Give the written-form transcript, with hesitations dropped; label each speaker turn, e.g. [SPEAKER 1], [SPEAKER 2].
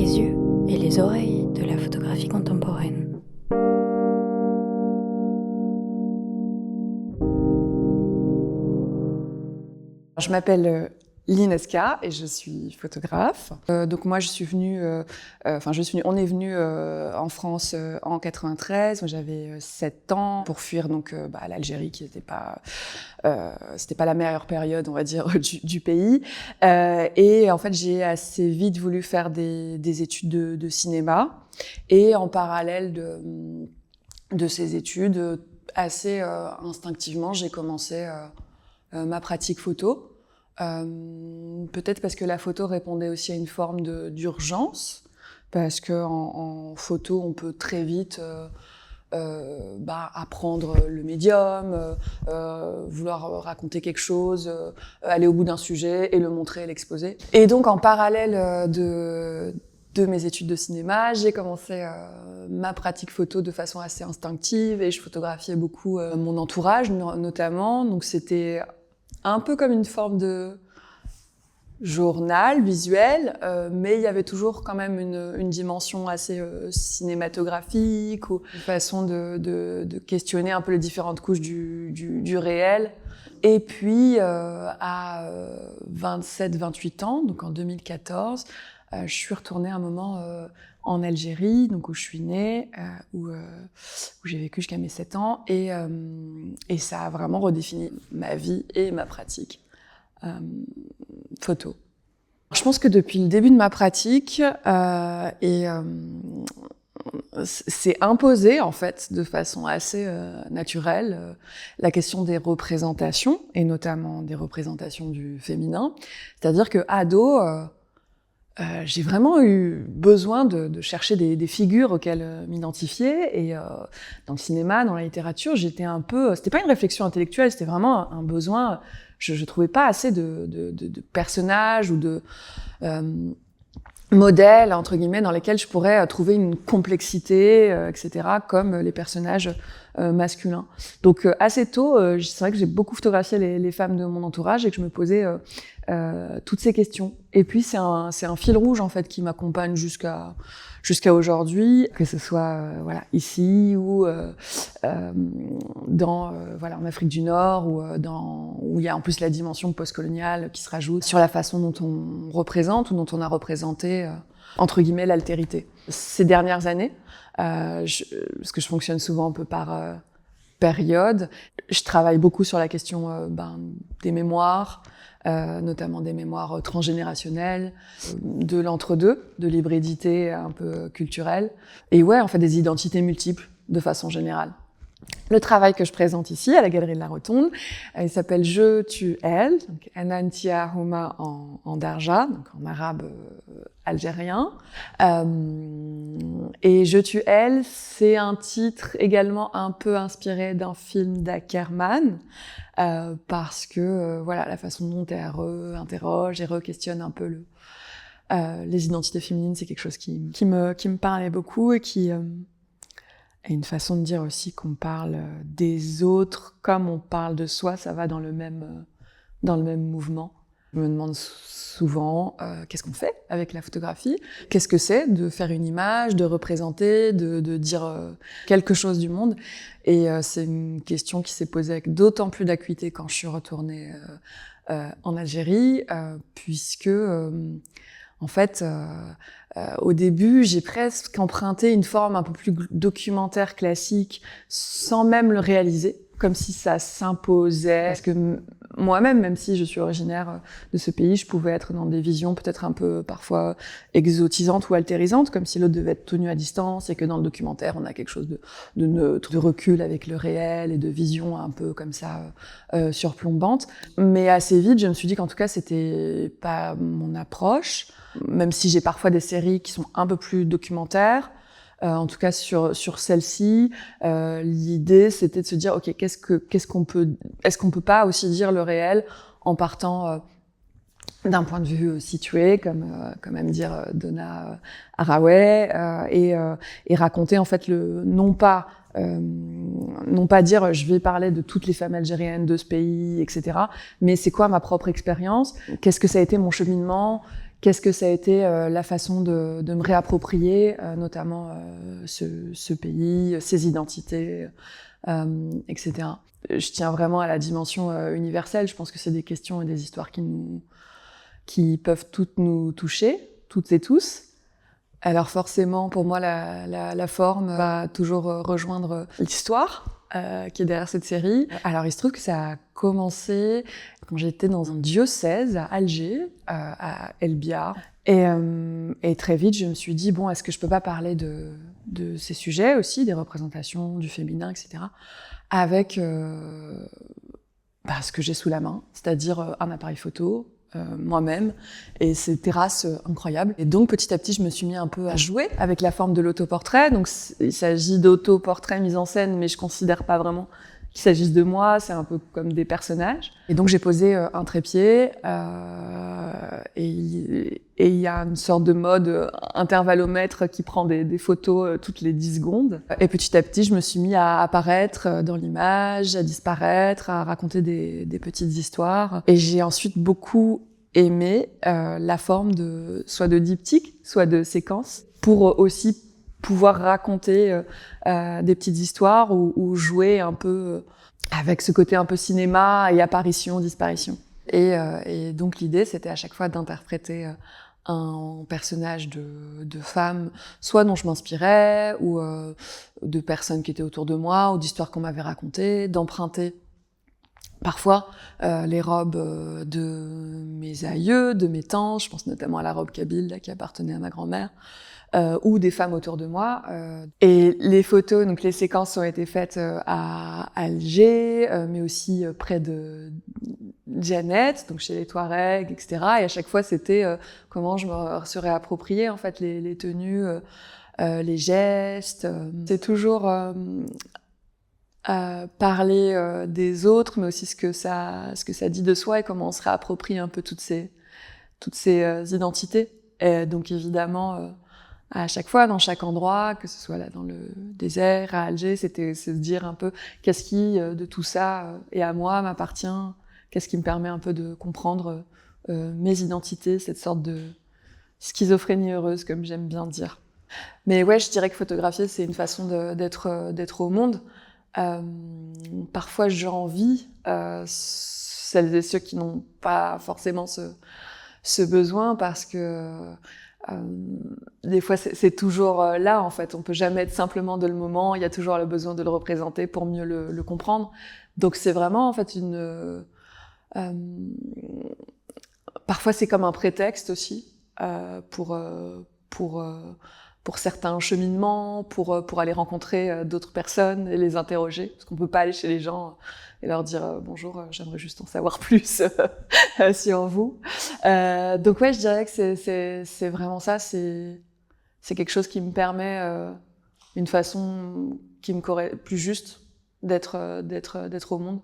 [SPEAKER 1] Les yeux et les oreilles de la photographie contemporaine.
[SPEAKER 2] Je m'appelle Line Esca et je suis photographe. Donc moi, on est venu en France en 93. Moi, j'avais 7 ans pour fuir l'Algérie, qui c'était pas la meilleure période, on va dire, du pays. Et en fait, j'ai assez vite voulu faire des études de cinéma. Et en parallèle de ces études, assez instinctivement, j'ai commencé ma pratique photo. Peut-être parce que la photo répondait aussi à une forme d'urgence, parce que en photo, on peut très vite apprendre le médium, vouloir raconter quelque chose, aller au bout d'un sujet et le montrer et l'exposer. Et donc, en parallèle de mes études de cinéma, j'ai commencé ma pratique photo de façon assez instinctive et je photographiais beaucoup mon entourage, notamment. Donc, c'était un peu comme une forme de journal visuel, mais il y avait toujours quand même une dimension assez cinématographique, ou une façon de questionner un peu les différentes couches du réel. Et puis, à 27-28 ans, donc en 2014, je suis retournée un moment en Algérie, donc où je suis née, où j'ai vécu jusqu'à mes 7 ans, et ça a vraiment redéfini ma vie et ma pratique photo. Je pense que depuis le début de ma pratique, c'est imposé en fait de façon assez naturelle la question des représentations, et notamment des représentations du féminin. C'est-à-dire que ado, j'ai vraiment eu besoin de chercher des figures auxquelles m'identifier, et dans le cinéma, dans la littérature, j'étais un peu... C'était pas une réflexion intellectuelle, c'était vraiment un besoin. Je trouvais pas assez de personnages ou de modèles, entre guillemets, dans lesquels je pourrais trouver une complexité, etc., comme les personnages masculins. Donc assez tôt, c'est vrai que j'ai beaucoup photographié les femmes de mon entourage et que je me posais toutes ces questions. Et puis c'est un fil rouge en fait qui m'accompagne jusqu'à aujourd'hui, que ce soit ici ou en Afrique du Nord, où il y a en plus la dimension postcoloniale qui se rajoute sur la façon dont on représente ou dont on a représenté entre guillemets l'altérité. Ces dernières années, parce que je fonctionne souvent un peu par période, je travaille beaucoup sur la question des mémoires, notamment des mémoires transgénérationnelles, de l'entre-deux, de l'hybridité un peu culturelle, et en fait des identités multiples de façon générale. Le travail que je présente ici, à la Galerie de la Rotonde, il s'appelle Je, tu, elle, donc Anantia Huma en Darja, donc en arabe algérien. Et Je, tu, elle, c'est un titre également un peu inspiré d'un film d'Ackerman, parce que la façon dont elle interroge et re-questionne un peu les identités féminines, c'est quelque chose qui me parlait beaucoup, et qui... Et une façon de dire aussi qu'on parle des autres comme on parle de soi, ça va dans le même mouvement. Je me demande souvent qu'est-ce qu'on fait avec la photographie, qu'est-ce que c'est de faire une image, de représenter, de dire quelque chose du monde. Et c'est une question qui s'est posée avec d'autant plus d'acuité quand je suis retournée en Algérie, puisque en fait, au début, j'ai presque emprunté une forme un peu plus documentaire classique, sans même le réaliser, comme si ça s'imposait. Parce que moi-même, même si je suis originaire de ce pays, je pouvais être dans des visions peut-être un peu parfois exotisantes ou altérisantes, comme si l'autre devait être tenu à distance, et que dans le documentaire, on a quelque chose de neutre, de recul avec le réel, et de vision un peu comme ça surplombante. Mais assez vite, je me suis dit qu'en tout cas, c'était pas mon approche, même si j'ai parfois des séries qui sont un peu plus documentaires. En tout cas sur celle-ci, l'idée c'était de se dire ok, est-ce qu'on peut pas aussi dire le réel en partant d'un point de vue situé, comme aime dire Donna Haraway, et raconter en fait non pas dire je vais parler de toutes les femmes algériennes de ce pays, etc., mais c'est quoi ma propre expérience, qu'est-ce que ça a été mon cheminement, qu'est-ce que ça a été la façon de me réapproprier, notamment ce pays, ses identités, etc. Je tiens vraiment à la dimension universelle. Je pense que c'est des questions et des histoires qui peuvent toutes nous toucher, toutes et tous. Alors forcément, pour moi, la forme va toujours rejoindre l'histoire qui est derrière cette série. Alors il se trouve que ça a commencé quand j'étais dans un diocèse à Alger, à El Biar. Et très vite, je me suis dit, bon, est-ce que je peux pas parler de ces sujets aussi, des représentations, du féminin, etc., avec ce que j'ai sous la main, c'est-à-dire un appareil photo, moi-même, et ces terrasses incroyables. Et donc, petit à petit, je me suis mis un peu à jouer avec la forme de l'autoportrait. Donc, il s'agit d'autoportraits mis en scène, mais je considère pas vraiment qu'il s'agisse de moi, c'est un peu comme des personnages. Et donc, j'ai posé un trépied, et il y a une sorte de mode intervallomètre qui prend des photos toutes les 10 secondes. Et petit à petit, je me suis mis à apparaître dans l'image, à disparaître, à raconter des petites histoires. Et j'ai ensuite beaucoup aimé la forme soit de diptyque, soit de séquence, pour aussi pouvoir raconter des petites histoires ou jouer un peu avec ce côté un peu cinéma et apparition, disparition. Et donc l'idée, c'était à chaque fois d'interpréter un personnage de femme, soit dont je m'inspirais, ou de personnes qui étaient autour de moi, ou d'histoires qu'on m'avait racontées, d'emprunter parfois les robes de mes aïeux, de mes tantes, je pense notamment à la robe kabyle là, qui appartenait à ma grand-mère, ou des femmes autour de moi. Et les photos, donc les séquences ont été faites à Alger, mais aussi près de Djanet, donc chez les Touaregs, etc. Et à chaque fois, c'était comment je me serais appropriée en fait les tenues, les gestes. C'est toujours parler des autres, mais aussi ce que ça dit de soi et comment on se réapproprie un peu toutes ces identités. Et donc évidemment, à chaque fois, dans chaque endroit, que ce soit là dans le désert, à Alger, c'était se dire un peu qu'est-ce qui de tout ça est à moi, m'appartient, qu'est-ce qui me permet un peu de comprendre mes identités, cette sorte de schizophrénie heureuse, comme j'aime bien dire. Mais ouais, je dirais que photographier, c'est une façon d'être au monde. Parfois, j'envie celles et ceux qui n'ont pas forcément ce besoin, parce que des fois, c'est toujours là, en fait. On peut jamais être simplement de le moment. Il y a toujours le besoin de le représenter pour mieux le comprendre. Donc, c'est vraiment, en fait, parfois, c'est comme un prétexte aussi pour certains cheminements, pour aller rencontrer d'autres personnes et les interroger. Parce qu'on peut pas aller chez les gens et leur dire bonjour, j'aimerais juste en savoir plus sur vous. Donc ouais, je dirais que c'est vraiment ça. C'est quelque chose qui me permet une façon qui me plus juste d'être au monde.